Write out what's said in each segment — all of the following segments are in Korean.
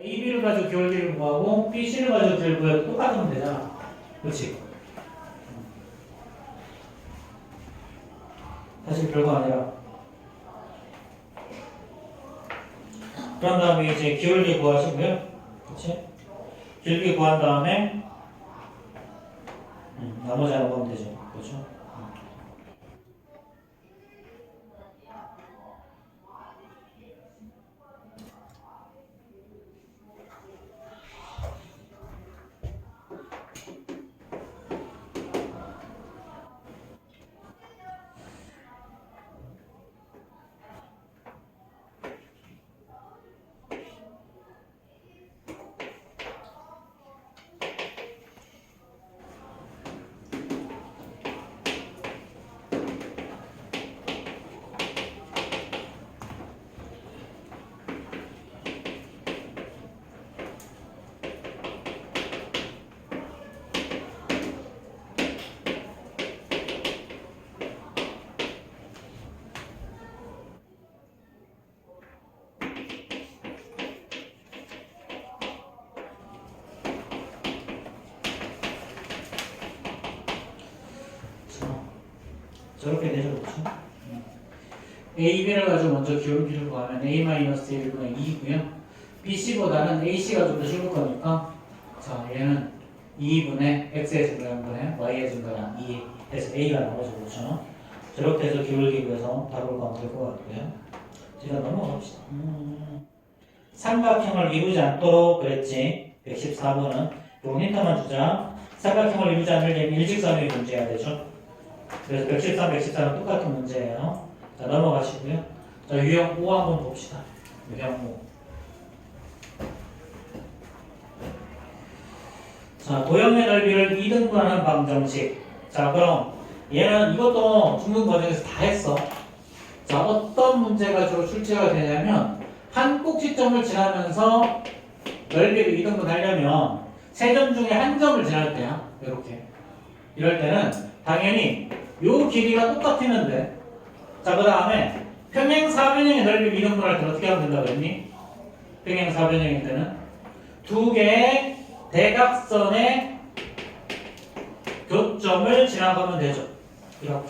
AB를 가지고 기울기를 구하고 BC를 가지고 기울기를 구해도 똑같으면 되잖아. 그렇지? 사실 별거 아니라. 그런 다음에 이제 기울기 구하시고요. 그렇지? 기울기 구한 다음에 나머지 하나 보면 되죠. 그렇죠? 저렇게 되죠, 그렇죠? A, B를 가지고 먼저 기울기를 구하면 A-1분의 2고요. BC보다는 AC가 좀 더 쉬울 거니까 자, 얘는 2분의 X의 증가분의 Y의 증가량 2 해서 A가 나오죠, 그렇죠? 저렇게 해서 기울기 구해서 바로 가면 될 것 같고요. 제가 넘어갑시다. 삼각형을 이루지 않도록 그랬지. 114번은 요 힌트만 주자. 삼각형을 이루지 않으려면 일직선이 존재해야 되죠. 그래서 113, 114는 똑같은 문제예요. 자, 넘어가시고요. 자, 유형 5 한번 봅시다. 유형 5. 자, 도형의 넓이를 2등분하는 방정식. 자, 그럼 얘는 이것도 중등 과정에서 다 했어. 자, 어떤 문제가 주로 출제가 되냐면 한 꼭지점을 지나면서 넓이를 2등분 하려면 세 점 중에 한 점을 지날 때야. 이렇게. 이럴 때는 당연히 요 길이가 똑같으면 돼. 자, 그 다음에 평행사변형의 넓이 2등분 할 때는 어떻게 하면 된다고 했니? 평행사변형일 때는 두 개의 대각선의 교점을 지나가면 되죠. 이렇게.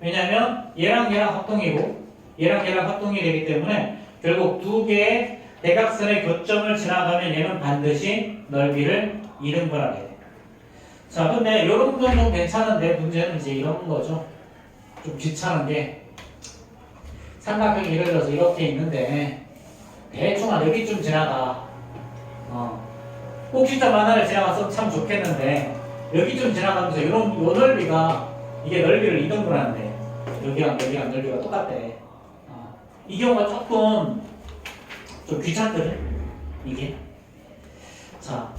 왜냐면 얘랑 얘랑 합동이고 얘랑 얘랑 합동이 되기 때문에 결국 두 개의 대각선의 교점을 지나가면 얘는 반드시 넓이를 2등분하게 돼. 자, 근데 이런 정도는 괜찮은데 문제는 이제 이런 거죠. 좀 귀찮은 게 삼각형이 예를 들어서 이렇게 있는데 대충 한 여기쯤 지나가. 꼭지점 하나를 지나가서 참 좋겠는데 여기쯤 지나가면서 요 넓이가 이게 넓이를 2등분 하는데 여기랑 여기랑 넓이가 똑같대. 이 경우가 조금 좀 귀찮거든 이게. 자,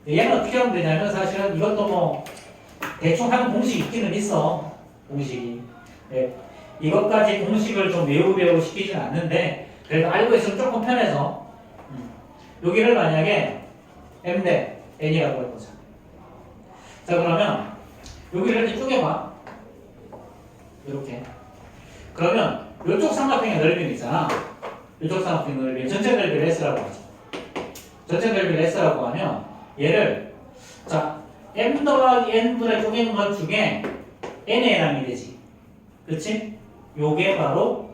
얘는 어떻게 하면 되냐면 사실은 이것도 뭐 대충 하는 공식이 있기는 있어. 공식이. 네. 이것까지 공식을 좀 외우 시키진 않는데 그래도 알고 있으면 조금 편해서 여기를 만약에 M 대 N이라고 해보자. 자, 그러면 여기를 이렇게 쪼개봐. 이렇게. 그러면 이쪽 삼각형의 넓이는 있잖아. 이쪽 삼각형의 넓이 전체 넓이를 S라고 하죠. 전체 넓이를 S라고 하면 얘를 자 M 더하기 N분의 쪼개는 것 중에 N에 해당이 되지. 그치? 요게 바로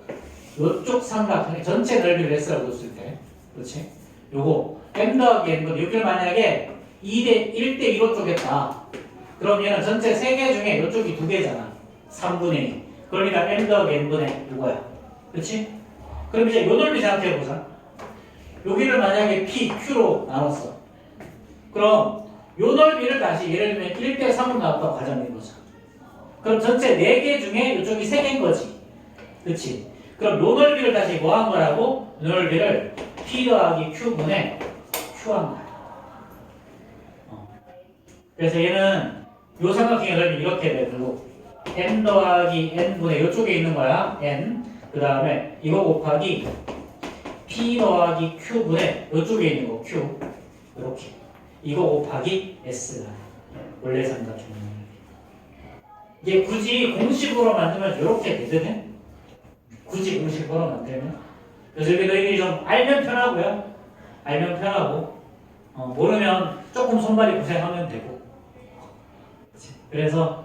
요쪽 삼각형의 전체 넓이를 S라고 줬을 때. 그렇지? 요거 M 더하기 N분 여기를 만약에 2대 1대 2로 쪼갰다. 그럼 얘는 전체 3개 중에 요쪽이 2개잖아. 3분의 2. 그러니까 M 더하기 N분의 이거야. 그렇지? 그럼 이제 요 넓이 생각해보자. 여기를 만약에 P, Q로 나눴어. 그럼 요 넓이를 다시 예를 들면 1대 3으로 나눴다고 가정해보자. 그럼 전체 4개 중에 이쪽이 3개인 거지. 그치? 그럼 요 넓이를 다시 뭐 한 거라고? 요 넓이를 P 더하기 Q분의 Q 한 거야. 그래서 얘는 요 삼각형의 넓이 이렇게 되고 N 더하기 N분의 요쪽에 있는 거야. N. 그 다음에 이거 곱하기 P 더하기 Q분의 요쪽에 있는 거 Q. 이렇게. 이거 곱하기 S가 원래 삼각형. 이게 굳이 공식으로 만들면 이렇게 되거든. 굳이 공식으로 만들면. 그래서 여기 너희들이 좀 알면 편하고요. 알면 편하고 모르면 조금 손발이 고생하면 되고. 그래서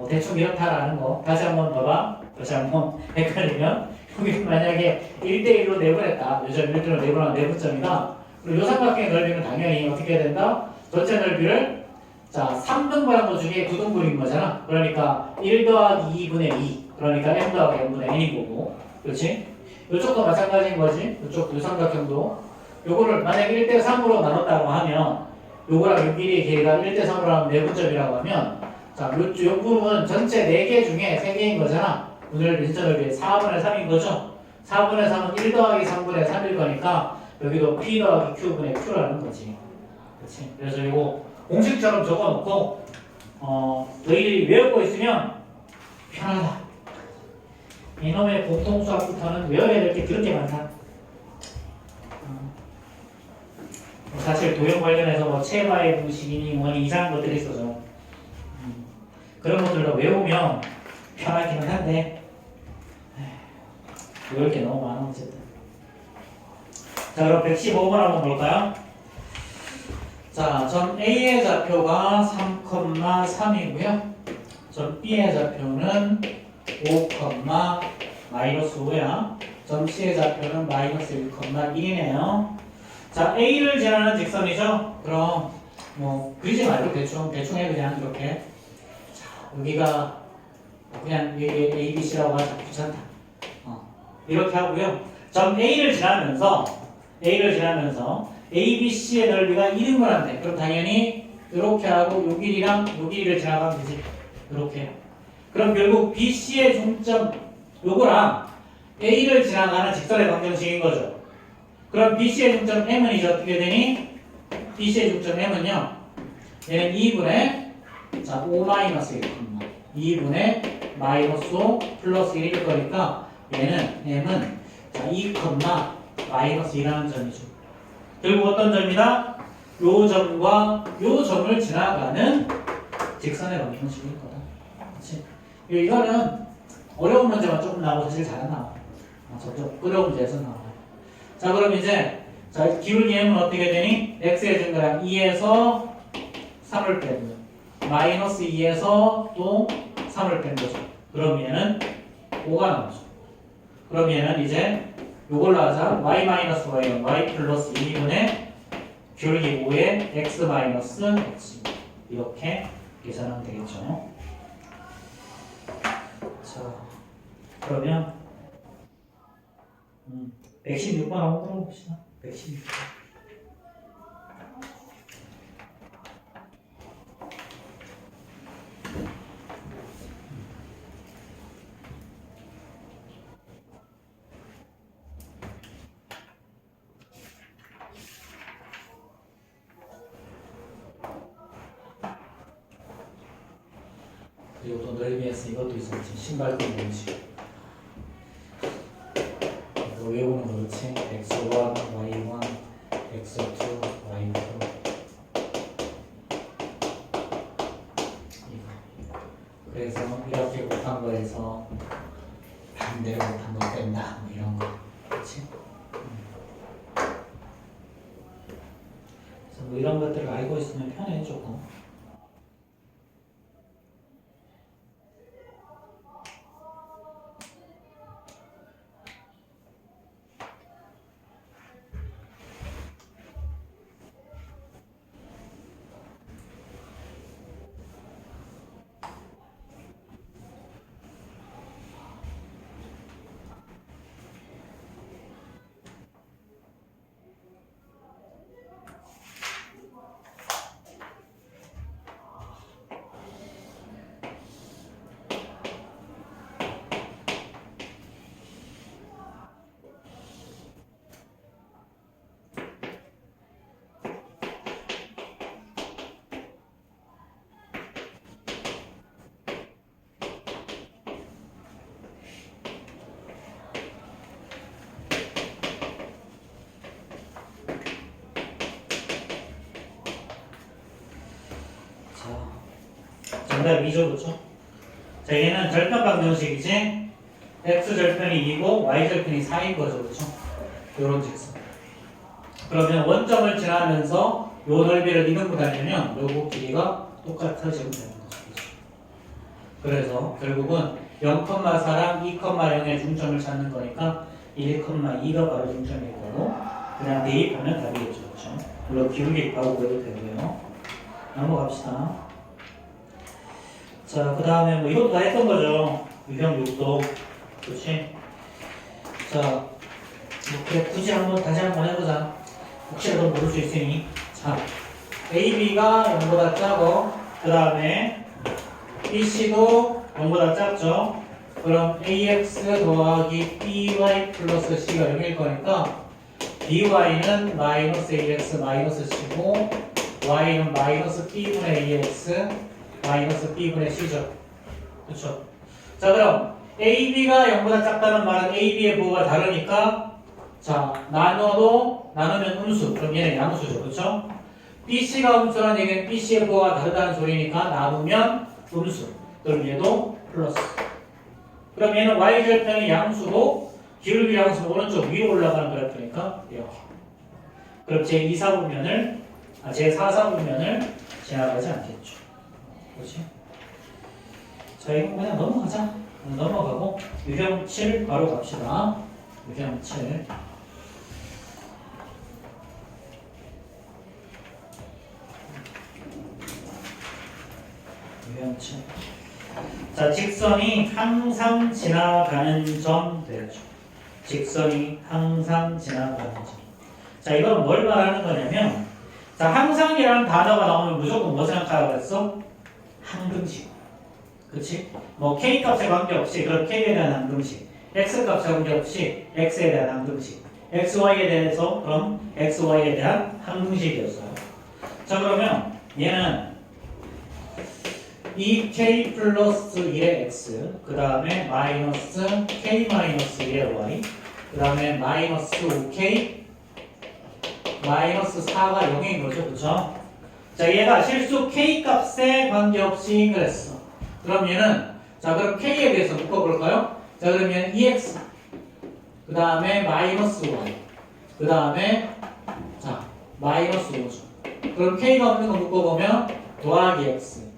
대충 이렇다라는 거 다시 한번 봐봐. 다시 한번 헷갈리면 여기 만약에 1대1로 내분했다. 요점 1대1로 내분한 내분점이다. 그리고 요 삼각형의 넓이는 당연히 어떻게 해야 된다? 전체 넓이를 자 3등분한 것 중에 9등분인 거잖아. 그러니까 1 더하기 2분의 2 그러니까 m 더하기 n분의 n인 거고 그렇지? 이쪽도 마찬가지인 거지. 이쪽 요 삼각형도 요거를 만약에 1대3으로 나눴다고 하면 요거랑 요 길이의 길이가 1대3으로 하면 내분점이라고 하면 자, 요 부분은 전체 4개 중에 3개인 거잖아. 오늘 전체 넓이 4분의 3인 거죠? 4분의 3은 1 더하기 3분의 3일 거니까 여기도 p 더하기 q분의 q라는 거지. 그렇지? 그래서 이거 공식처럼 적어놓고 너희들이 외우고 있으면 편하다. 이놈의 공통수학부터는 외워야 될 게 그렇게 많다. 사실 도형 관련해서 뭐 체바의 공식이니 뭐니 이상한 것들이 있어서 그런 것들도 외우면 편하기는 한데 외울 게 너무 많아 어쨌든. 자 그럼 115번 한번 볼까요? 자, 점 A의 좌표가 3,3이고요. 점 B의 좌표는 5,-5야. 점 C의 좌표는 -1,1이네요. 자, A를 지나는 직선이죠? 그럼 뭐 그리지 말고 대충 해 그냥 이렇게. 자, 여기가 그냥 이게 A, B, C라고 하자. 귀찮다. 이렇게 하고요. 점 A를 지나면서 A, B, C의 넓이가 2등분한데 그럼 당연히 이렇게 하고 요 길이랑 요 길이를 지나가면 되지. 이렇게. 그럼 결국 B, C의 중점 요거랑 A를 지나가는 직선의 방정식인 거죠. 그럼 B, C의 중점 M은 이제 어떻게 되니? B, C의 중점 M은요. 얘는 2분의 자 5-1, 2분의 -5 플러스 1일 거니까 얘는 M은 자 2, -1이라는 점이죠. 결국 어떤 점이다? 요 점과 요 점을 지나가는 직선의 방정식일 거다. 그렇지? 이거는 어려운 문제만 조금 나오고 사실 잘 안 나와. 점점 어려운 문제에서 나와. 자 그럼 이제 자 기울기 m은 어떻게 되니? x의 증가량 2에서 3을 빼고요. -2에서 또 3을 뺀 거죠. 그럼 얘는 5가 나오죠. 그럼 얘는 이제 요걸로 하자. y-y는 y 플러스 2분의 기울기 5의 x 마이너스 x 이렇게 계산하면 되겠죠. 자 그러면 116번 한번 풀어봅시다. 116번. 그리고 또 넓이에서 이것도 있었지. 신발끈 공식. 외우는 그렇지. x1, y1, x2, y2 이거. 그래서 이렇게 곱한 거에서 반대로 곱한 거 뺀다. 뭐 이런 거. 그렇지? 그래서 뭐 이런 것들을 알고 있으면 편해 조금. 정답 2죠, 그렇죠? 자, 얘는 절편 방정식이지. x 절편이 2고 y 절편이 4인 거죠, 그렇죠? 요런 직선. 그러면 원점을 지나면서 요 넓이를 이등분하려면 요거 길이가 똑같아지면 되는 거죠. 그래서 결국은 0,4랑 2,0의 중점을 찾는 거니까 1,2가 바로 중점이고 그냥 대입하면 답이겠죠. 그렇죠? 물론 기울기 바로 구해도 되고요. 넘어갑시다. 자, 그 다음에 뭐 이것도 다 했던 거죠. 유형 6도. 그렇지? 자, 뭐 그래 굳이 다시 한번 해보자. 혹시라도 모를 수 있으니. 자, AB가 0보다 작고 그 다음에 BC도 0보다 작죠. 그럼 AX 더하기 BY 플러스 C가 0일 거니까 BY는 마이너스 AX 마이너스 C고 Y는 마이너스 B분의 AX 마이너스 B분의 C죠. 그쵸? 자, 그럼 AB가 0보다 작다는 말은 AB의 부호가 다르니까 자, 나누면 음수. 그럼 얘는 양수죠. 그쵸? BC가 음수라는 얘기는 BC의 부호가 다르다는 소리니까 나누면 음수. 그럼 얘도 플러스. 그럼 얘는 y절편이 양수고 기울기 양수는 오른쪽 위로 올라가는 그래프니까 이렇게. 그럼 제2, 4분면을 제4, 4분면을 지나가지 않겠죠. 그렇지? 자, 이거 그냥 넘어가자. 넘어가고 유형 7 바로 갑시다. 유형 7. 유형 7. 자, 직선이 항상 지나가는 점 되죠. 직선이 항상 지나가는 점. 자, 이건 뭘 말하는 거냐면, 자, 항상이라는 단어가 나오면 무조건 뭐 생각하라고 했어? 항등식. 그치? 뭐, K 값에 관계없이, 그럼 K에 대한 항등식. X 값에 관계없이, X에 대한 항등식. XY에 대해서, 그럼 XY에 대한 항등식이었어요. 자, 그러면 얘는 2K 플러스 1의 X, 그 다음에 마이너스 K 마이너스 1의 Y, 그 다음에 마이너스 5K, 마이너스 4가 0인 거죠. 그쵸? 자, 얘가 실수 K 값에 관계없이 그랬어. 그럼 얘는, 자, 그럼 K에 대해서 묶어볼까요? 자, 그럼 얘는 2X, 그 다음에 마이너스 Y, 그 다음에, 자, 마이너스 5죠. 그럼 K가 없는 거 묶어보면, 더하기 X.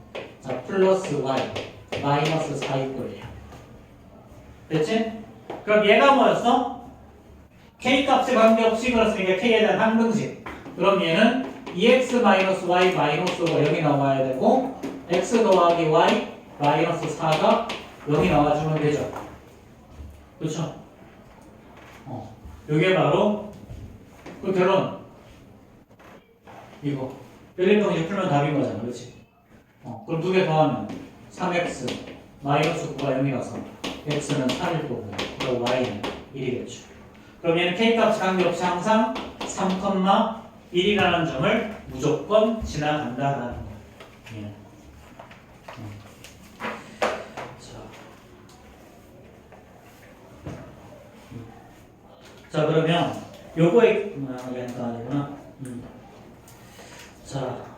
자, 플러스 y 마이너스 4일 거예요. 됐지? 그럼 얘가 뭐였어? k 값에 관계없이 그렇으니까 k에 대한 항등식. 그럼 얘는 2x 마이너스 y 마이너스가 0이 나와야 되고 x 더하기 y 마이너스 4가 0이 나와주면 되죠. 그렇죠? 요게 바로 그 결론. 이거 연립방식 풀면 답인 거잖아. 그렇지? 그럼 두 개 더하면 3x 마이너스 9가 0이 나서 x는 3일 거고요. 그리고 y는 1이겠죠. 그럼 얘는 k값이 관계없이 항상 3,1이라는 점을 무조건 지나간다라는 거예요. 얘는. 자, 그러면 요거에 얘가 아니구나. 자,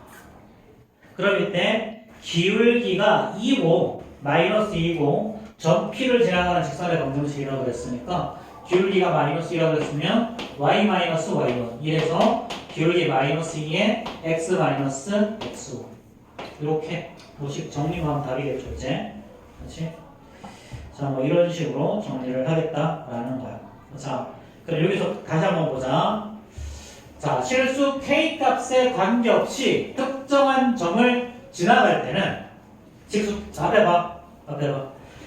그럼 이때 기울기가 2고 마이너스 2고 점 P를 지나가는 직선의 방정식이라고 그랬으니까 기울기가 마이너스 2라고 그랬으면 y 마이너스 y1 이래서 기울기 마이너스 2에 x 마이너스 x5 이렇게 모식 정리만 하면 답이겠죠. 이제 그렇지? 자, 뭐 이런 식으로 정리를 하겠다라는 거야. 자, 그럼 여기서 다시 한번 보자. 자, 실수 k 값에 관계없이 특정한 점을 지나갈 때는 직수, 앞에 봐.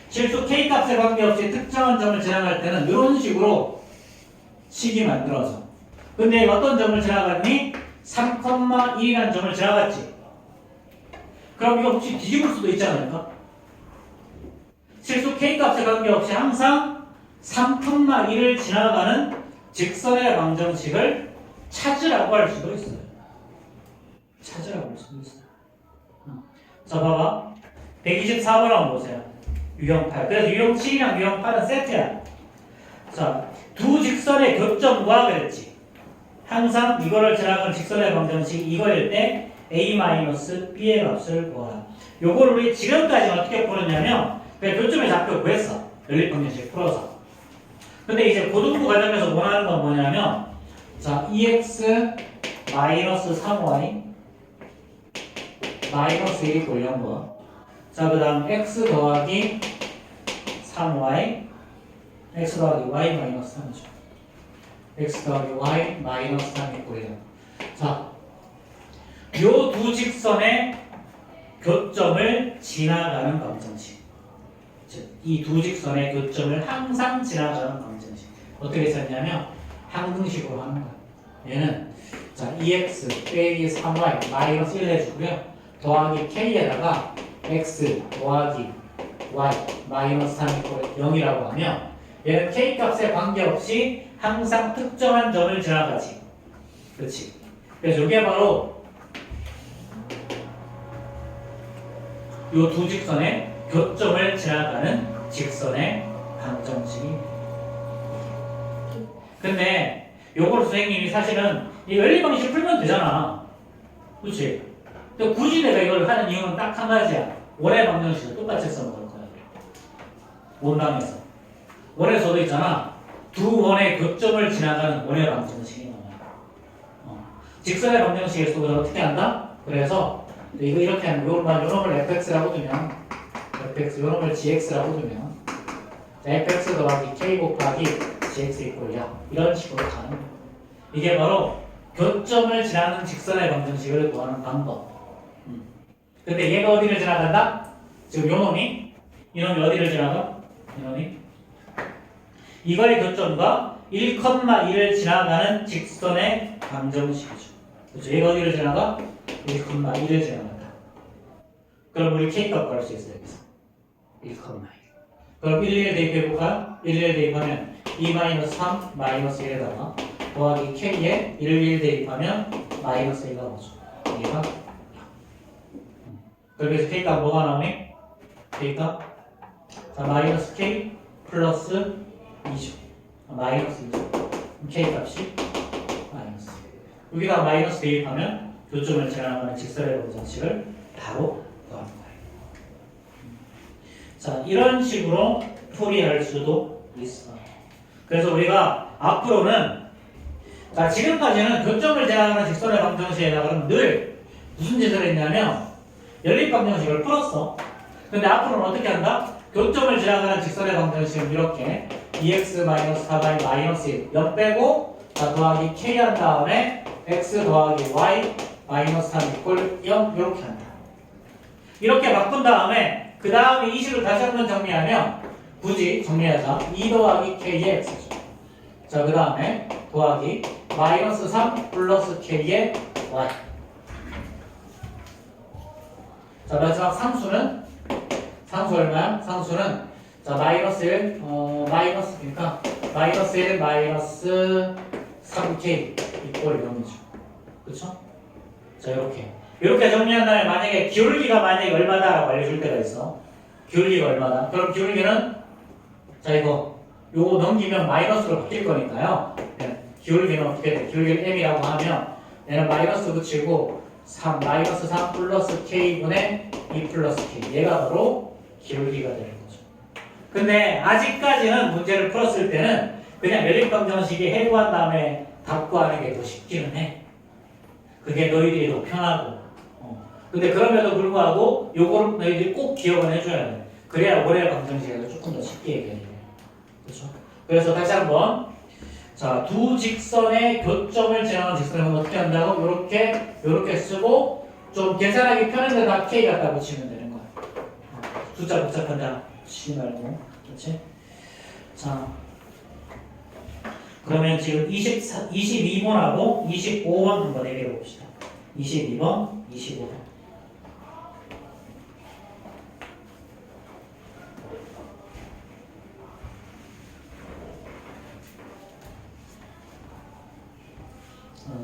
실수 k 값에 관계없이 특정한 점을 지나갈 때는 이런 식으로 식이 만들어져. 근데 어떤 점을 지나갔니? 3,1이라는 점을 지나갔지. 그럼 이거 혹시 뒤집을 수도 있지 않을까? 실수 k 값에 관계없이 항상 3,1을 지나가는 직선의 방정식을 찾으라고 할 수도 있어요. 찾으라고 할 수도 있어요. 자, 봐봐. 124번 한번 보세요. 유형 8. 그래서 유형 7이랑 유형 8은 세트야. 자, 두 직선의 교점과 그랬지. 항상 이거를 지나가는 직선의 방정식 이거일 때 a-b의 값을 구하라. 요걸 우리 지금까지 어떻게 풀었냐면 그냥 교점의 좌표 구했어. 연립방정식 풀어서. 근데 이제 고등부 과정에서 원하는 건 뭐냐면 자, 2x 마이너스 3y 마이너스 1이 골려온 거. 자, 그 다음 x 더하기 3y x 더하기 y 마이너스 3이죠. x 더하기 y 마이너스 3이 골려. 자, 요 두 직선의 교점을 지나가는 방정식. 즉, 이 두 직선의 교점을 항상 지나가는 방정식. 어떻게 썼냐면 항등식으로 하는 거야. 얘는 자 2x 빼기 3y 마이너스 1 해주고요. 더하기 k에다가 x 더하기 y 마이너스 3 0이라고 하면 얘는 k 값에 관계없이 항상 특정한 점을 지나가지. 그렇지. 그래서 이게 바로 이 두 직선의 교점을 지나가는 직선의 방정식입니다. 근데 요걸 선생님이 사실은 이 원리 방식 풀면 되잖아. 그렇지? 근데 굳이 내가 이걸 하는 이유는 딱 한 가지야. 원의 방정식을 똑같이 써먹을 거야. 원방에서. 원에서도 있잖아. 두 원의 교점을 지나가는 원의 방정식이 나와요. 직선의 방정식에서도 어떻게 한다? 그래서 이거 이렇게 하는 요놈을 fx라고 두면 fx 요놈을 gx라고 두면 fx 더하기 k 곱하기 gx 이꼴이야. 이런 식으로 가는 거야. 이게 바로 교점을 지나는 직선의 방정식을 구하는 방법. 근데 얘가 어디를 지나간다? 지금 요놈이 이놈이 어디를 지나가? 이놈이 이거의 교점과 1,1을 지나가는 직선의 방정식이죠. 그렇죠? 얘가 어디를 지나가? 1,1을 지나간다. 그럼 우리 k값 구할 수 있어요. 여기서 1,1. 그럼 1, 1 대입해볼까? 1, 1 대입하면 2-3 마이너스 1에다가 더하기 k에 1, 1 대입하면 마이너스 1가 나오죠. 얘가 그래서 k값 뭐가 나오니? k값 자 마이너스 k 플러스 2죠. 마이너스 2죠. k값이 마이너스 여기다 마이너스 대입하면 교점을 지나가는 직선의 방정식을 바로 구하는 거예요. 자, 이런 식으로 풀이할 수도 있어. 그래서 우리가 앞으로는 자, 지금까지는 교점을 지나가는 직선의 방정식에다가 늘 무슨 짓을 했냐면 연립 방정식을 풀었어. 근데 앞으로는 어떻게 한다? 교점을 지나가는 직선의 방정식은 이렇게 2x-4y 마이너스 1 0 빼고 자, 더하기 k 한 다음에 x 더하기 y 마이너스 3 이꼴 0 이렇게 한다. 이렇게 바꾼 다음에 그 다음에 이 식을 다시 한번 정리하면 굳이 정리하자 2 더하기 k의 x죠. 자, 그 다음에 더하기 마이너스 3 플러스 k의 y. 자, 마지막 상수는 상수 얼마야? 상수는 자 마이너스 1 마이너스 그러니까 마이너스 1 마이너스 3k 이꼴 0이죠. 그쵸? 자 이렇게 정리한 다음에 만약에 기울기가 만약에 얼마다라고 알려줄 때가 있어. 기울기가 얼마다? 그럼 기울기는 자 요거 넘기면 마이너스로 바뀔 거니까요. 네. 기울기는 어떻게 돼? 기울기를 m이라고 하면 얘는 마이너스 붙이고 3 마이너스 3 플러스 k분의 2 플러스 k 얘가 바로 기울기가 되는 거죠. 근데 아직까지는 문제를 풀었을 때는 그냥 연립방정식에 해부한 다음에 답 구하는 게 더 쉽기는 해. 그게 너희들이 더 편하고. 근데 그럼에도 불구하고 요거를 너희들이 꼭 기억을 해줘야 돼. 그래야 원의 방정식에서 조금 더 쉽게 얘기해. 그렇죠? 그래서 다시 한번 자, 두 직선의 교점을 지나가는 직선을 어떻게 한다고? 요렇게 쓰고 좀 계산하기 편한 데다 k 갖다 붙이면 되는 거야. 숫자 복잡한 데 치지 말고. 그렇지? 자, 그러면 지금 22번하고 25번 한번 해결해 봅시다. 22번, 25번.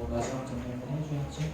마지막 정리 한번 해줘야지.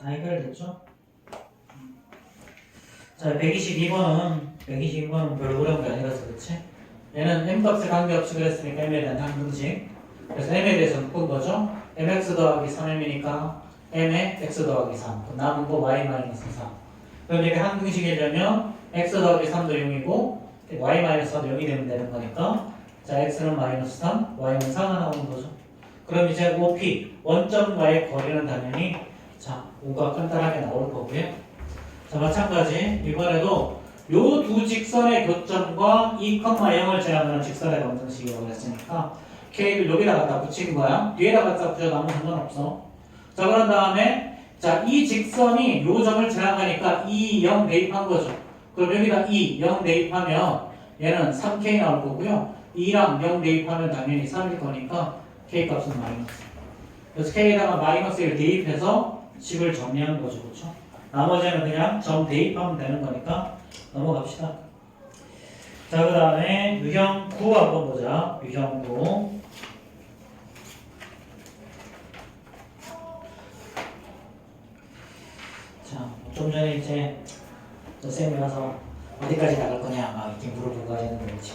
다 해결됐죠? 자, 122번은 별로 어려운 게 아니라서 그렇지? 얘는 m값에 관계없이 그랬으니까 m에 대한 항등식. 그래서 m에 대해서 묶은 거죠? mx 더하기 3m이니까 m에 x 더하기 3. 그럼 남은 거 y 마이너스 4. 그럼 이게 항등식이려면 x 더하기 3도 0이고 y 마이너스 4도 0이 되면 되는 거니까 자, x는 마이너스 3, y는 4가 나오는 거죠. 그럼 이제 OP, 원점과의 거리는 당연히 자, 5가 간단하게 나올 거고요. 자, 마찬가지 이번에도 요 두 직선의 교점과 2,0을 지나가는 직선의 방정식이라고 했으니까 K를 여기다 갖다 붙인 거야. 뒤에다 갖다 붙여도 아무 상관없어. 자, 그런 다음에 자, 이 직선이 요 점을 지나가니까 2, 0 대입한 거죠. 그럼 여기다 2, 0 대입하면 얘는 3K 나올 거고요. 2랑 0 대입하면 당연히 3일 거니까 K 값은 마이너스. 그래서 K에다가 마이너스 1 대입해서 식을 정리한 거죠. 그렇죠? 나머지는 그냥 점 대입하면 되는 거니까 넘어갑시다. 자, 그 다음에 유형 9 한번 보자. 유형 9. 자, 좀 전에 이제 쌤이 와서 어디까지 나갈 거냐 막 이렇게 물어보고 하시는 거지.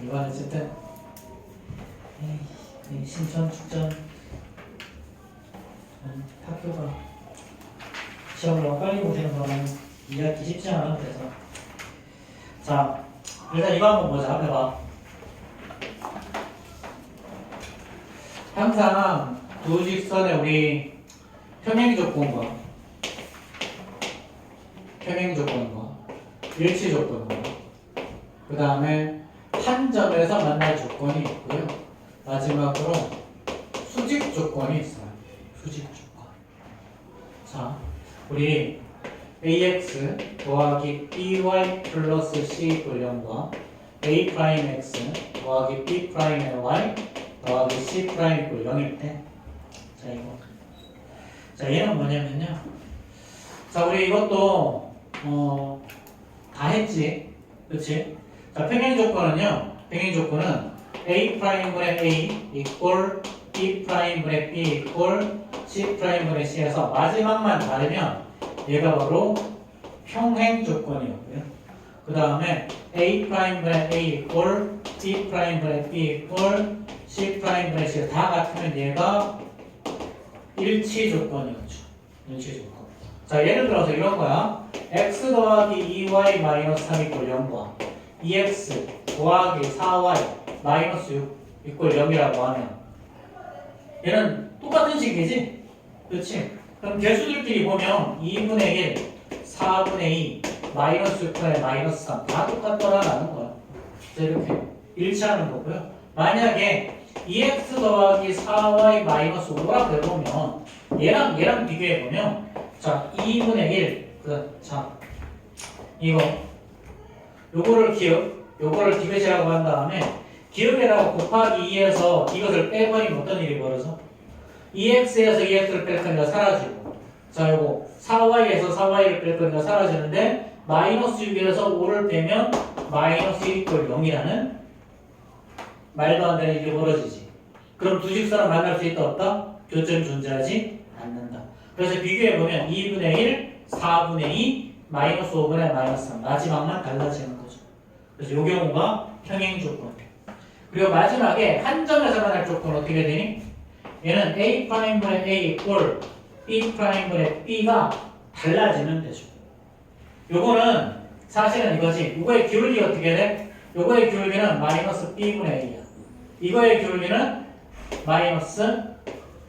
이번에 어쨌든 신천 축전 학교가 시험을 너무 빨리 보시는 거는 이해하기 쉽지 않아. 그래서 자, 일단 이거 한번 보자. 앞에 봐. 항상 두 직선의 우리 평행 조건과 일치 조건과 그 다음에 한 점에서 만날 조건이 있고요. 마지막으로 수직 조건이 있어요. 수직 조건. 자, 우리 ax 더하기 by 플러스 c 꼴0과 a 프라임 x 더하기 b 프라임 y 더하기 c 프라임 꼴 0일 때, 자 이거, 자 얘는 뭐냐면요. 자, 우리 이것도 다 했지, 그렇지? 자, 평행 조건은요. 평행 조건은 a 프라임분의 a 이꼴 b 프라임분의 b 이꼴 c 프라임분의 c에서 마지막만 다르면 얘가 바로 평행 조건이었고요. 그 다음에 a 프라임분의 a 이꼴 b 프라임분의 b 이꼴 c 프라임분의 c 다 같으면 얘가 일치 조건이었죠. 일치 조건. 자, 예를 들어서 이런 거야. x 더하기 2y 마이너스 3 이꼴 0과 2x 더하기 4y 마이너스 6 이꼴 0이라고 하면 얘는 똑같은 식이지? 그렇지? 그럼 개수들끼리 보면 2분의 1, 4분의 2, 마이너스 6분의 마이너스 3 다 똑같더라라는 거야. 이렇게 일치하는 거고요. 만약에 2x 더하기 4y 마이너스 5라고 해보면 얘랑 비교해보면 자, 2분의 1 자, 요거를 디귿이라고 한 다음에 기억에다가 곱하기 2에서 이것을 빼버리면 어떤 일이 벌어져? 2x에서 2x를 뺄 거니까 사라지고, 자, 요거 4y에서 4y를 뺄 거니까 사라지는데 마이너스 6에서 5를 빼면 마이너스 1 이꼴 0이라는 말도 안 되는 일이 벌어지지. 그럼 두 직선을 만날 수 있다 없다? 교점이 존재하지 않는다. 그래서 비교해보면 2분의 1, 4분의 2, 마이너스 5분의 마이너스 3 마지막만 달라지는 거죠. 그래서 이 경우가 평행 조건. 그리고 마지막에 한 점에서 만날 조건 어떻게 되니? 얘는 a 프라임분의 a 이꼴 b 프라임분의 b가 달라지면 되죠. 요거는 사실은 이거지. 이거의 기울기가 어떻게 돼? 요거의 기울기는 마이너스 b분의 a야. 이거의 기울기는 마이너스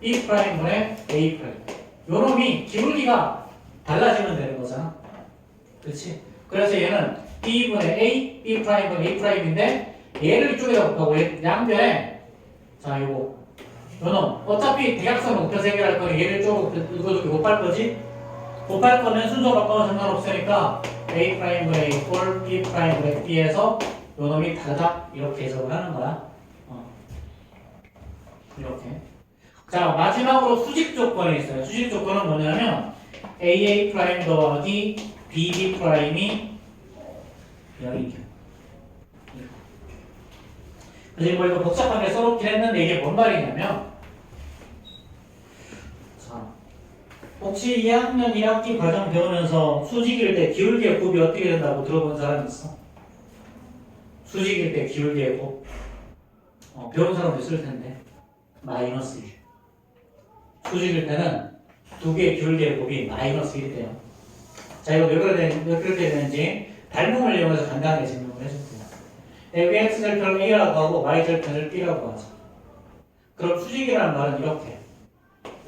b 프라임분의 a 프라임. 요놈이 기울기가 달라지면 되는 거잖아. 그렇지? 그래서 얘는 b분의 a, b 프라임분의 a 프라임인데 얘를 이쪽에다 곱하고 양변에 자 요거 요놈 어차피 대각선을 곱해서 해결할 거니 얘를 이쪽으로 이거 곱할 거지? 곱할 거면 순서 바꿔도 상관없으니까 a 프라임분의 a 이꼴 b 프라임분의 b에서 요놈이 다르다 이렇게 해석을 하는 거야. 이렇게. 자, 마지막으로 수직 조건이 있어요. 수직 조건은 뭐냐면 AA 프라임 더하기 BB 프라임이 0이죠. 그래서 뭐 이거 복잡하게 써놓긴 했는데 이게 뭔 말이냐면 자, 혹시 2학년 1학기 과정 배우면서 수직일 때 기울기의 곱이 어떻게 된다고 들어본 사람 있어? 수직일 때 기울기의 곱 배운 사람도 있을 텐데 마이너스 1. 수직일 때는 두 개의 기울기의 곱이 마이너스 1이 돼요. 자, 이거 왜 그렇게 되는지 닮음을 이용해서 간단하게 증명을 해줄게요. 여기 x절편을 a라고 하고 y절편을 b라고 하죠. 그럼 수직이라는 말은 이렇게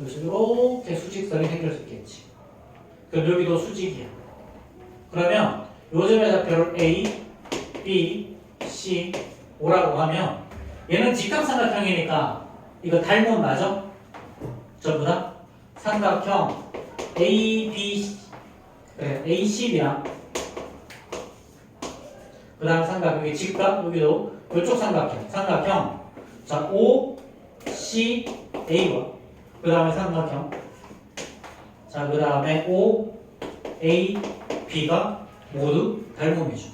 여기서 이렇게 수직선이 생길 수 있겠지. 그럼 여기도 수직이야. 그러면 요 점의 좌표를 a, b, c, o라고 하면 얘는 직각삼각형이니까 이거 닮음 맞아? 전부 다? 삼각형 a, b, 그래, ACB야. 그 다음 삼각형, 여기 직각, 여기도 이쪽 삼각형. 자, O, C, A와 그 다음에 삼각형. 자, 그 다음에 O, A, B가 모두 닮음이죠.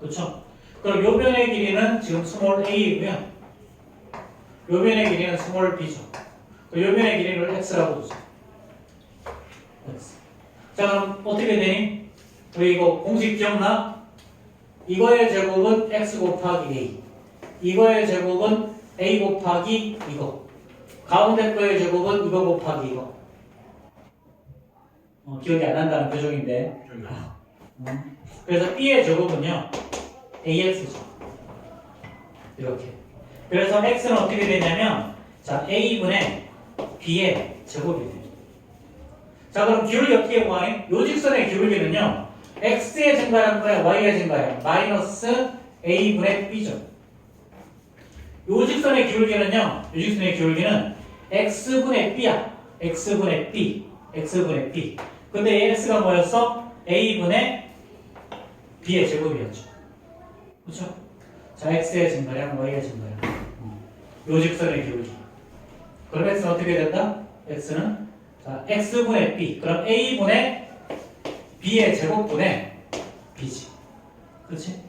그렇죠? 그럼 요 변의 길이는 지금 스몰 a이고요. 요 변의 길이는 스몰 b죠. 요 변의 길이를 x라고 두죠. x. 자, 그럼 어떻게 되니? 우리 이거 공식 기억나? 이거의 제곱은 x 곱하기 a. 이거의 제곱은 a 곱하기 이거. 가운데 거의 제곱은 이거 곱하기 이거. 기억이 안 난다는 표정인데. 그래서 b의 제곱은요, ax죠. 이렇게. 그래서 x는 어떻게 되냐면, 자, a분의 b의 제곱이 돼요. 자, 그럼 기울기 어떻게 구하니? 요 직선의 기울기는요, x의 증가량 분의 y의 증가량 마이너스 a분의 b죠. 요 직선의 기울기는요, 요 직선의 기울기는 x분의 b야. x분의 b. 근데 이 x가 뭐였어? a분의 b의 제곱이었죠. 그렇죠? 자, x의 증가량, y의 증가량. 요 직선의 기울기. 그럼 x는 어떻게 된다? x는 자, x분의 b. 그럼 a분의 b의 제곱분의 b지. 그렇지?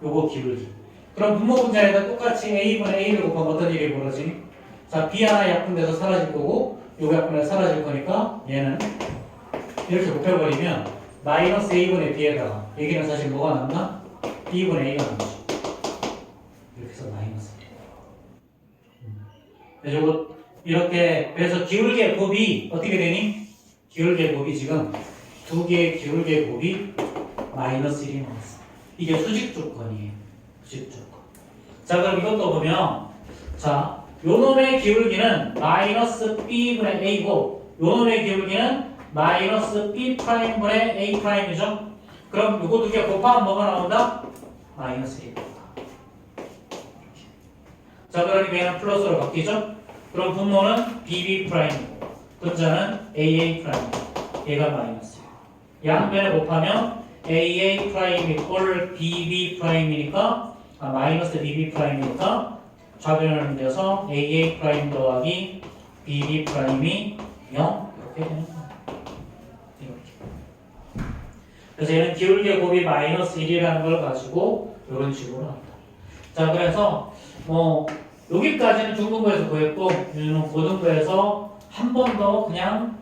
요거 기울기. 그럼 분모 분자에다 똑같이 a분의 a를 곱하면 어떤 일이 벌어지니? 자, b 하나 약분돼서 사라질 거고 요거 약분해서 사라질 거니까 얘는 이렇게 곱해버리면 마이너스 a분의 b에다가 여기는 사실 뭐가 남나? b분의 a가 남죠. 이렇게 해서 마이너스. 그래서 요거 이렇게 그래서 기울기의 곱이 어떻게 되니? 기울기의 곱이 지금 두 개의 기울기의 곱이 마이너스 1이 나왔어. 이게 수직 조건이에요. 수직 조건. 자, 그럼 이것도 보면 자, 요 놈의 기울기는 마이너스 b분의 a고 요 놈의 기울기는 마이너스 b 프라임분의 a 프라임이죠. 그럼 요거 두 개 곱하면 뭐가 나온다? 마이너스 1. 자, 그러니까 얘는 플러스로 바뀌죠. 그럼 분모는 bb 프라임이고 분자는 aa 프라임. 얘가 마이너스예요. 양변에 곱하면 aa 프라임 이퀄 bb 프라임이니까 마이너스 bb 프라임이니까 좌변을 내서 aa 프라임 더하기 bb 프라임이 0 이렇게 되는 거예요. 이렇게. 그래서 얘는 기울기의 곱이 마이너스 1이라는 걸 가지고 이런 식으로 한다. 자, 그래서 뭐 여기까지는 중등부에서 구했고 고등부에서 한 번 더 그냥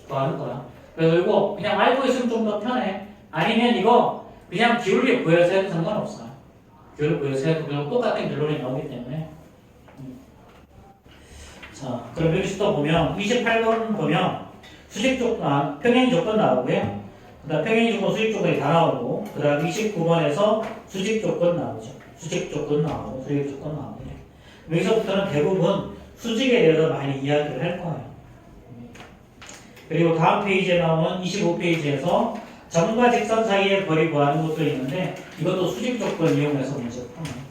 구하는 거야. 그래서 이거 그냥 알고 있으면 좀 더 편해. 아니면 이거 그냥 기울기 구해서 해도 상관없어요. 기울기 구해서 해도 그냥 똑같은 결론이 나오기 때문에. 자, 그럼 여기서 또 보면 28번 보면 수직 조건, 평행 조건 나오고요. 그 다음 평행 조건, 수직 조건이 다 나오고 그 다음 29번에서 수직 조건 나오죠. 수직 조건 나오고 여기서부터는 대부분 수직에 대해서 많이 이야기를 할 거예요. 그리고 다음 페이지에 나오는 25페이지에서 점과 직선 사이의 거리 구하는 것도 있는데 이것도 수직 조건 이용해서 문제 풀어요.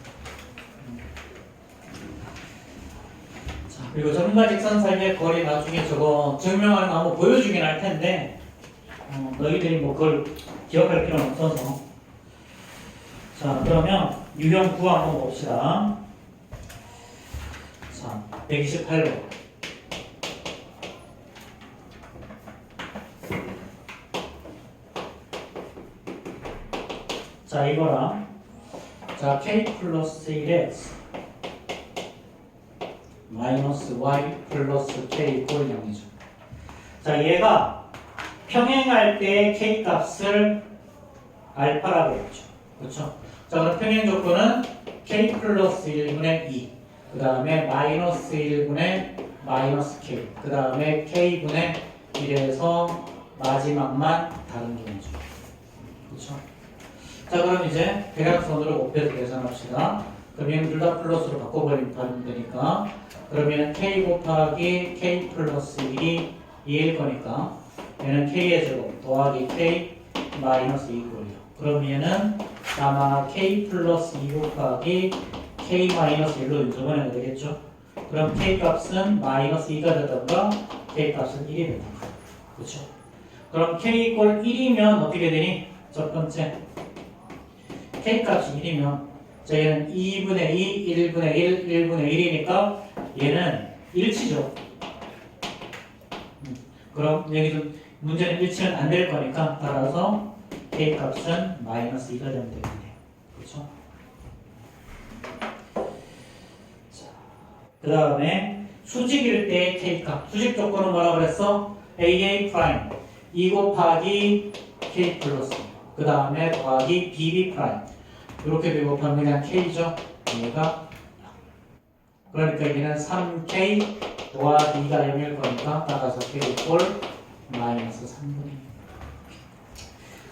자, 그리고 점과 직선 사이의 거리 나중에 저거 증명하는 거 한번 보여주긴 할 텐데 너희들이 뭐 그걸 기억할 필요는 없어서. 자, 그러면 유형 9 한번 봅시다. 자, 128번. 자, 이거랑 자, k 플러스 1x 마이너스 y 플러스 k 이퀄 0이죠. 자, 얘가 평행할 때 k 값을 알파라고 했죠. 그렇죠? 자, 그럼 평행 조건은 k 플러스 1분의 2, 그 다음에 마이너스 1분의 마이너스 k, 그 다음에 k분의 1에서 마지막만 다른 경우죠. 그렇죠? 자, 그럼 이제 대각선으로 곱해서 계산합시다. 그럼 얘는 둘 다 플러스로 바꿔버리면 되니까, 그러면 k 곱하기 k 플러스 1이 2일 거니까 얘는 k의 제곱 더하기 k 마이너스 2고요. 그럼 얘는 아마 k 플러스 2 곱하기 k 마이너스 1로 인정해야 되겠죠. 그럼 k 값은 마이너스 2가 되던가 k 값은 1이 되던가. 그렇죠? 그럼 k 이꼴 1이면 어떻게 되니? 첫 번째 k 값이 1이면 자, 얘는 2분의 2, 1분의 1, 1분의 1이니까 얘는 일치죠. 그럼 여기 좀 문제는 일치는 안 될 거니까 따라서 k 값은 마이너스 2가 되면 되겠네요. 그렇죠? 자, 그 다음에 수직일 때의 k 값. 수직 조건은 뭐라고 그랬어? AA 프라임 2 곱하기 k 플러스 그 다음에 더하기 bb 프라임 이렇게 되고 곱하면 그냥 k죠. 얘가 그러니까 얘는 3k 더하기 2가 0일 거니까 따라서 k 이꼴 마이너스 3분의 2.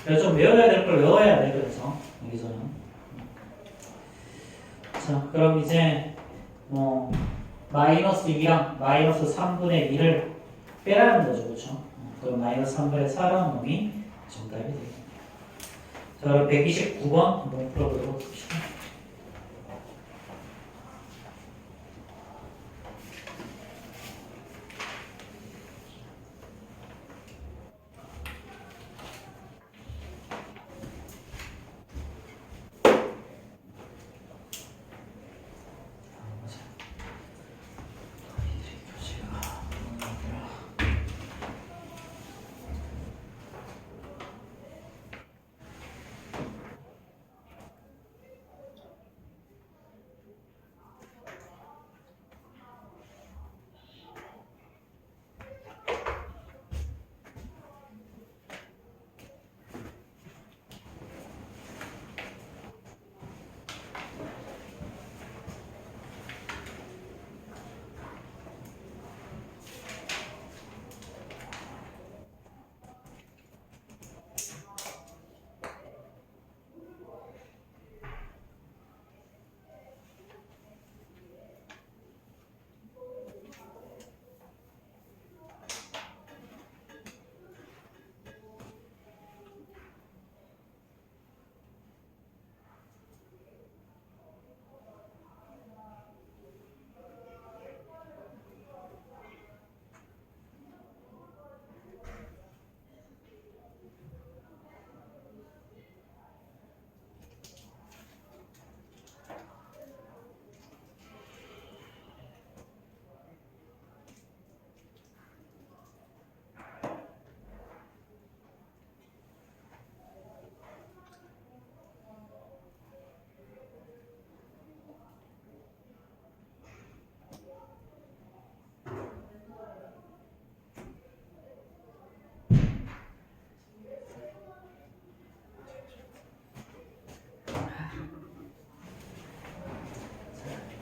그래서 좀 외워야 될 걸 외워야 돼. 그래서 여기서는 자, 그럼 이제 뭐 마이너스 2랑 마이너스 3분의 2를 빼라는 거죠. 그렇죠? 그럼 마이너스 3분의 4라는 놈이 정답이 되겠습니다. 자, 그럼 129번 한번 풀어보도록 합시다.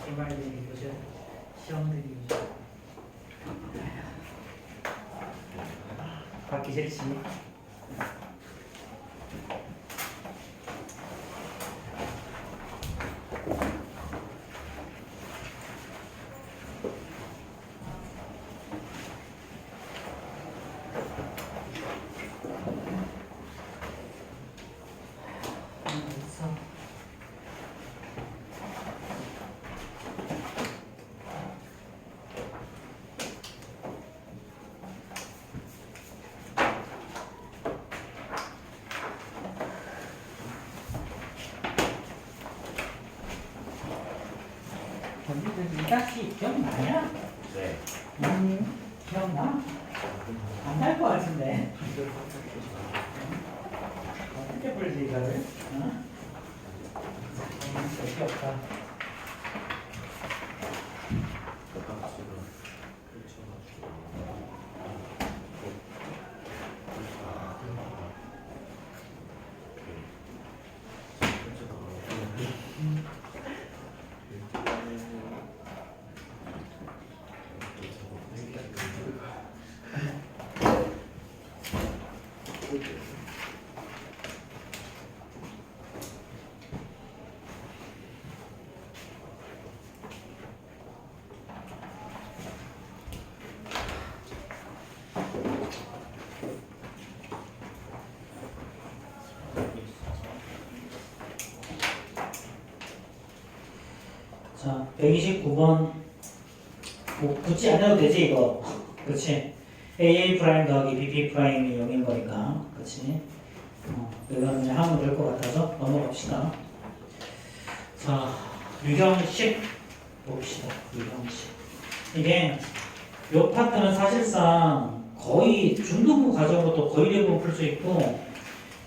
개발들이 보죠. 시험들이 보죠. 받기 싫지. 이 다시 기억나냐? 네. 기억나? 안 날 것 같은데. 어떻게 풀지 이거를? 어? 어떻게 없다. 129번 뭐 굳이 안 해도 되지 이거. 그렇지? AA 프라임 더하기 BP 프라임이 0인 거니까. 그렇지? 이거는 그냥 하면 될 것 같아서 넘어갑시다. 자, 유형식 봅시다. 유형식. 이게 요 파트는 사실상 거의 중등부 과정부터 거의 대부분 풀 수 있고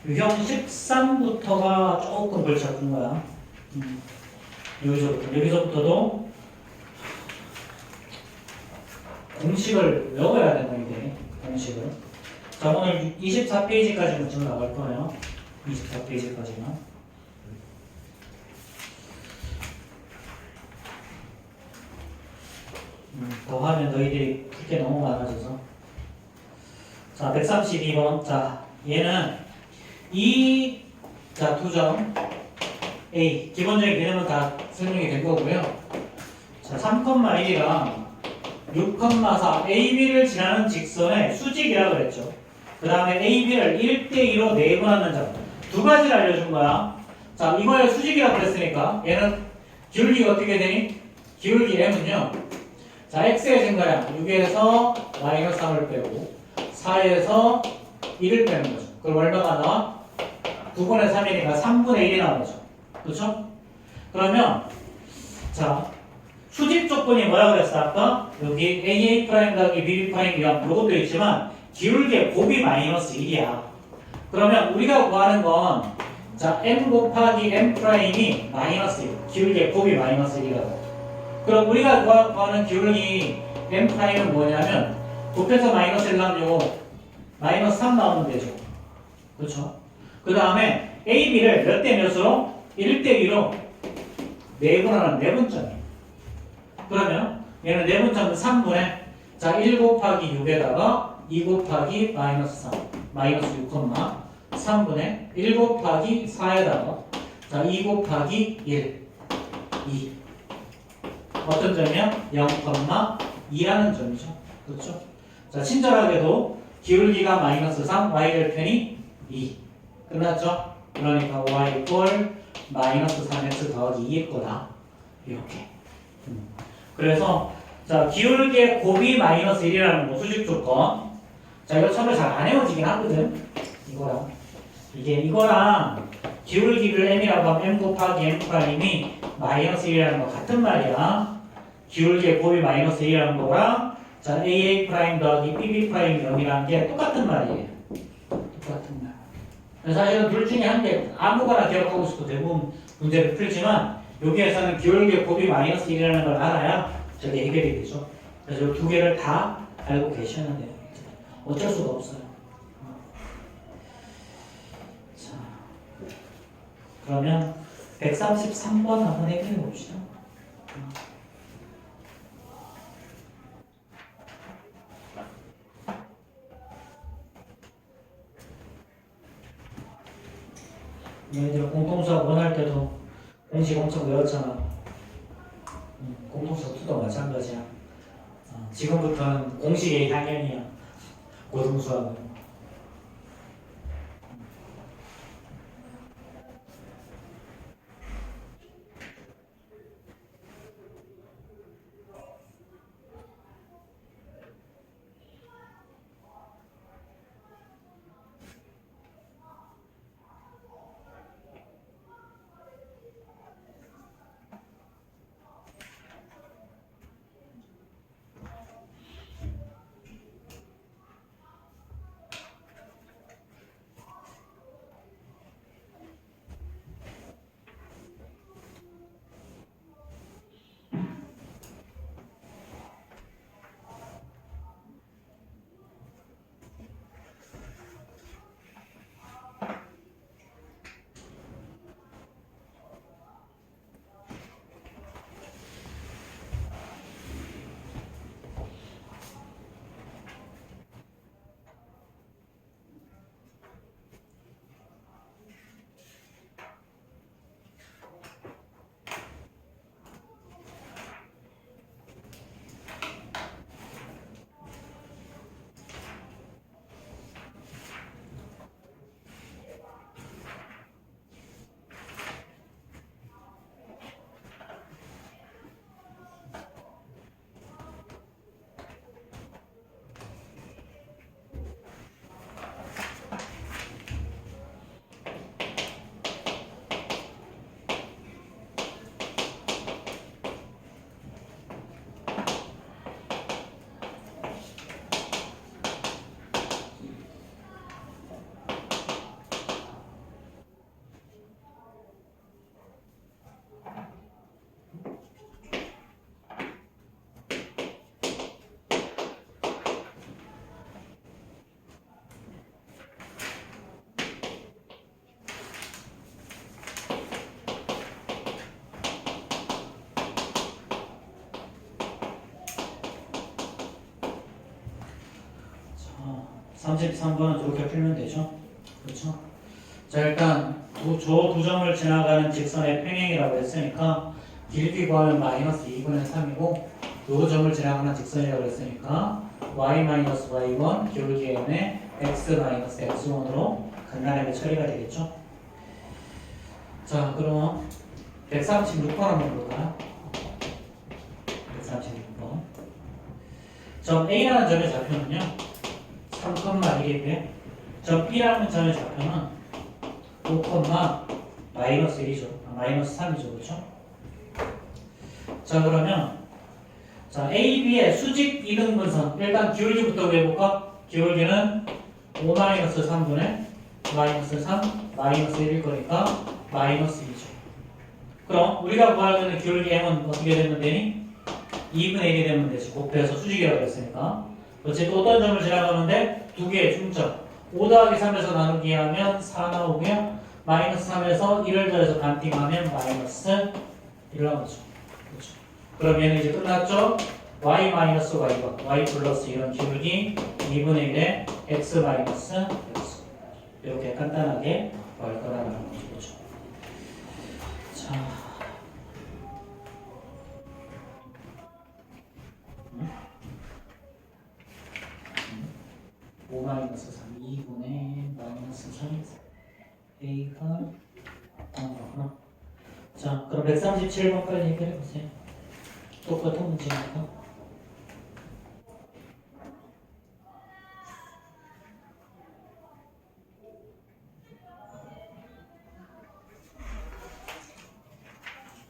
유형 13부터가 조금 골치 아픈 거야. 여기서부터도 공식을 외워야 되는 게 공식을. 자, 오늘 24페이지까지는 지금 나갈 거예요. 24페이지까지만. 더 하면 너희들이 풀 게 너무 많아져서. 자, 132번. 자, 얘는 자, 2점 A. 기본적인 개념은 다 설명이 된 거고요. 자, 3,1이랑 6,4 AB를 지나는 직선의 수직이라고 그랬죠. 그 다음에 AB를 1대2로 내분하는 점. 두 가지를 알려준 거야. 자, 이거의 수직이라고 그랬으니까 얘는 기울기가 어떻게 되니? 기울기 M은요. 자, X의 증가량 6에서 마이너스 3을 빼고 4에서 1을 빼는 거죠. 그럼 얼마가 나와? 9분의 3이니까 3분의 1이 나오죠. 그렇죠? 그러면 자, 수직 조건이 뭐라 그랬어 아까? 여기 AA 프라임 더하기 BB 프라임 이런 요것도 있지만 기울기의 곱이 마이너스 1이야. 그러면 우리가 구하는 건 자, M 곱하기 M 프라임이 마이너스 1. 기울기의 곱이 마이너스 1이라고. 그럼 우리가 구하는 기울기 M 프라임은 뭐냐면 곱해서 마이너스 1 나오면 요거 마이너스 3 나오면 되죠. 그렇죠? 그 다음에 AB를 몇 대 몇으로? 1대2로 내분하는 내분점이에요. 그러면 얘는 내분점은 3분의 자, 1 곱하기 6에다가 2 곱하기 마이너스 3 마이너스 6, 3분의 1 곱하기 4에다가 자, 2 곱하기 1 2 어떤 점이야? 0,2라는 점이죠. 그렇죠? 자, 친절하게도 기울기가 마이너스 3 y절편이 2 끝났죠? 그러니까 y 이퀄 마이너스 3x 더하기 2일 거다. 이렇게. 그래서 자, 기울기의 곱이 마이너스 1이라는 거 수직 조건. 자, 이거 처음에 잘 안 헤어지긴 하거든. 이거랑 기울기를 m이라고 하면 m 곱하기 m 프라임이 마이너스 1이라는 거 같은 말이야. 기울기의 곱이 마이너스 1이라는 거랑 자, AA 프라임 더하기 BB 프라임 0이라는 게 똑같은 말이에요. 똑같은 말. 사실은 둘 중에 한 개 아무거나 기억하고 싶어도 대부분 문제를 풀지만 여기에서는 기울기의 곱이 마이너스 1이라는 걸 알아야 저게 해결이 되죠. 그래서 이 두 개를 다 알고 계셔야 돼요. 어쩔 수가 없어요. 자, 그러면 133번 한번 해결해 봅시다. 얘들 공통수학 원할 때도 공식 엄청 외웠잖아. 공통수학 2도 마찬가지야. 지금부터는 공식의 향연이야. 고등수학은. 33번은 저렇게 풀면 되죠. 그렇죠? 자, 일단 저 두 점을 지나가는 직선의 평행이라고 했으니까 길이 구하면 마이너스 2분의 3이고 요 점을 지나가는 직선이라고 했으니까 y-y1 기울기 m의 x-x1으로 간단하게 처리가 되겠죠. 자, 그럼 136번 한번 볼까요? 136번. 점 A라는 점의 좌표는요 3,1이고요 점 B라는 점의 좌표는 5, 마이너스 1이죠. 마이너스 3이죠. 그렇죠? 자, 그러면 자, A, B의 수직 이등분선 일단 기울기부터 구해볼까? 기울기는 5-3분의 마이너스 3, 마이너스 1일 거니까 마이너스 2죠. 그럼 우리가 구할 때는 기울기 M은 어떻게 되면 되니? 2분의 1이 되면 되지. 곱해서 수직이라고 했으니까. 그렇지. 또 어떤 점을 지나가는데 두 개의 중점 5 더하기 3에서 나누기 하면 4 나오고요. 마이너스 3에서 1을 더해서 반띵하면 마이너스 1 나오죠. 그렇죠. 그럼 얘는 이제 끝났죠? y-y1 y 플러스 이런 기울기 2분의 1에 x 마이너스 x 이렇게 간단하게 구할 거라는 거죠. 그렇죠. 자, 5-3 2분의 마이너스 3 A가 자, 그럼 137번 빨리 해결해 보세요. 똑같은 문제니까.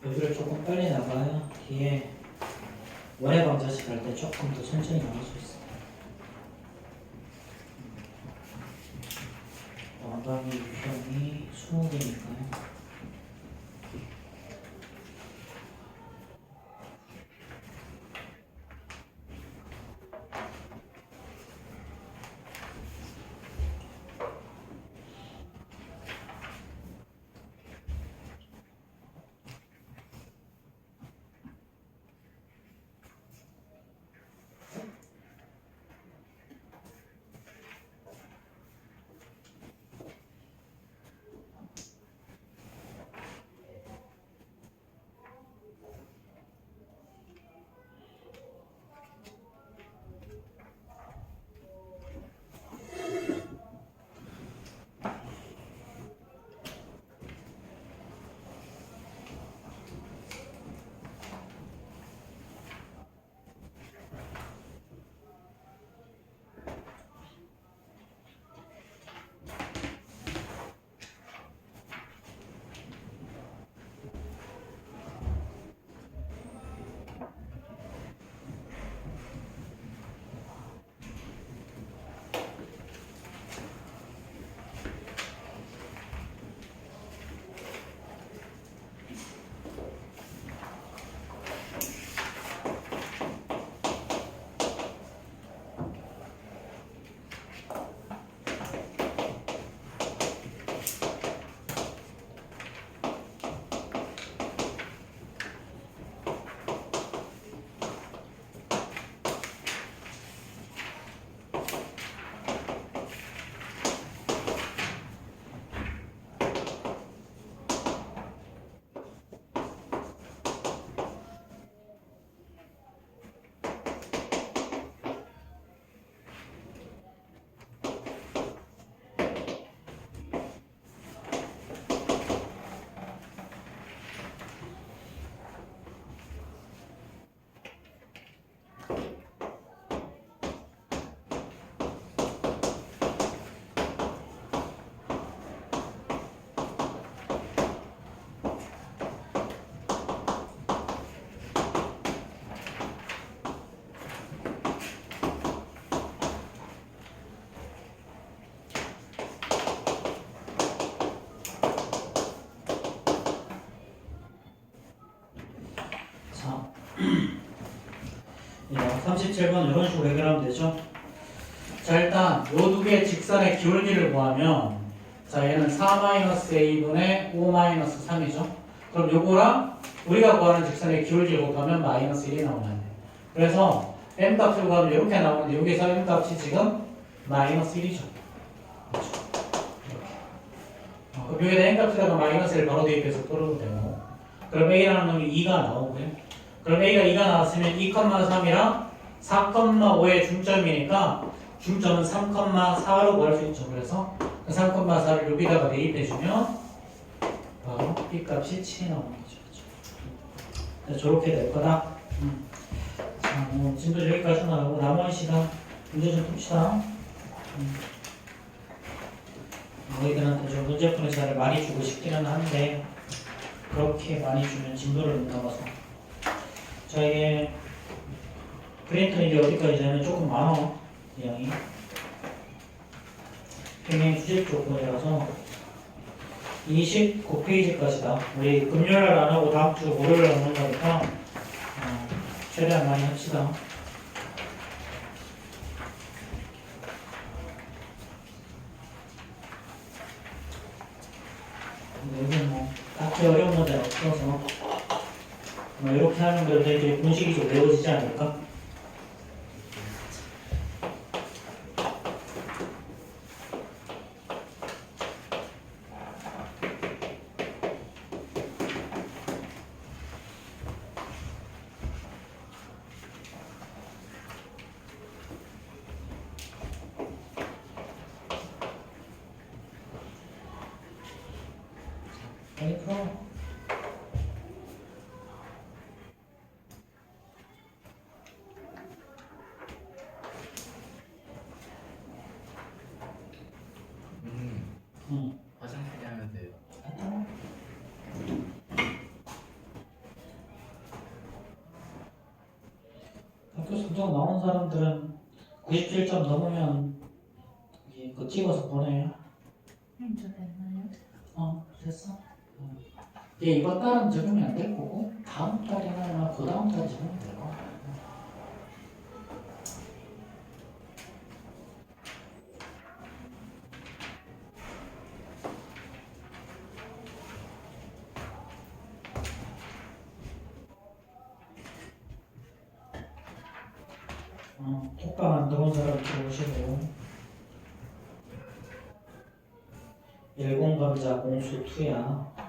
여기를 조금 빨리 나가야 뒤에 원의 방정식 할 때 조금 더 천천히 나갈 수 있어요. 원방의 유형이 20개니까요. 자, 37번 이런 식으로 해결하면 되죠. 자, 일단 요 두 개의 직선의 기울기를 구하면 자, 얘는 4-a분의 5-3이죠. 그럼 요거랑 우리가 구하는 직선의 기울기를 곱하면 마이너스 1이 나오면 돼. 그래서 m 값을 구하면 이렇게 나오는데 여기서 m 값이 지금 마이너스 1이죠. 그렇죠. 이렇게. 그 여기다 n값에다가 마이너스 1 바로 대입해서 풀어도 되고. 그럼 a라는 놈이 2가 나오고요. 그럼 a가 2가 나왔으면 2,3이랑 4,5의 중점이니까 중점은 3,4로 구할 수 있죠. 그래서 3,4를 여기다가 대입해주면 바로 b값이 7이 나오는 거죠. 그렇죠? 저렇게 될 거다. 자, 지금도 여기까지 나오고 남은 시간 문제 좀 풉시다. 너희들한테 좀 문제푸는 시간을 많이 주고 싶기는 한데 그렇게 많이 주면 진도를 못 나가서 자 이게 프린트는 이제 어디까지냐면 조금 많아 이 양이 굉장히 수직 조건이라서 29페이지까지다. 우리 금요일날 안 하고 다음 주 월요일날 하는 거니까 최대한 많이 합시다. 여기 뭐 딱히 어려운 문제는 없어서 뭐 이렇게 하는 거에 대해 공식이 좀 외워지지 않을까? 아니 그럼 화장실 가면 돼요. 학교 성적 나온 사람들은 97점 넘으면 그거 찍어서 보내요. 저 됐나요? 됐어. 얘 이번 달은 적용이 안 될 거고 다음 달이나 그 다음 달에 적용이 될 거야. 톡방 안 들어온 사람 들어오시고 10감자 공수 2야.